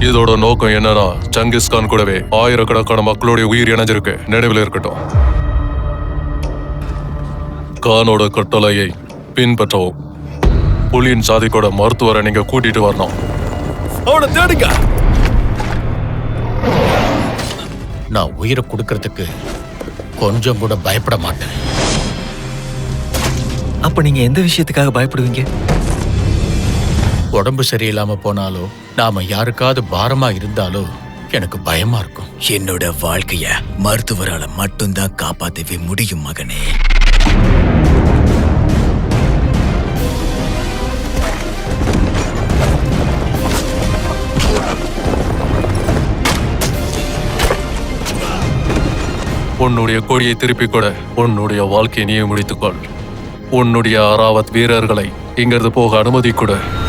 இதோட நோக்கம் என்னன்னா சங்கிஸ்கான் கூடவே ஆயிரக்கணக்கான மக்களுடைய உயிர் இணைஞ்சிருக்கு. நினைவில் இருக்கட்டும். கானோட கட்டளையை பின்பற்றவும். புலியின் சாதிக்கோட மருத்துவரை நீங்க கூட்டிட்டு வரணும். அவனை தேடுங்க. நான் உயிரை கொடுக்கறதுக்கு கொஞ்சம் கூட பயப்பட மாட்டேன். அப்ப நீங்க எந்த விஷயத்துக்காக பயப்படுவீங்க? உடம்பு சரியில்லாம போனாலோ நாம யாருக்காவது பாரமா இருந்தாலோ எனக்கு பயமா இருக்கும். என்னோட வாழ்க்கைய மருத்துவரால மட்டும்தான் காப்பாத்தவே முடியும் மகனே. உன்னுடைய கொடியை திருப்பிக் கொட. உன்னுடைய வாழ்க்கையை நீயே முடித்துக்கொள். உன்னுடைய அராவத் வீரர்களை இங்கிருந்து போக அனுமதி கொடு.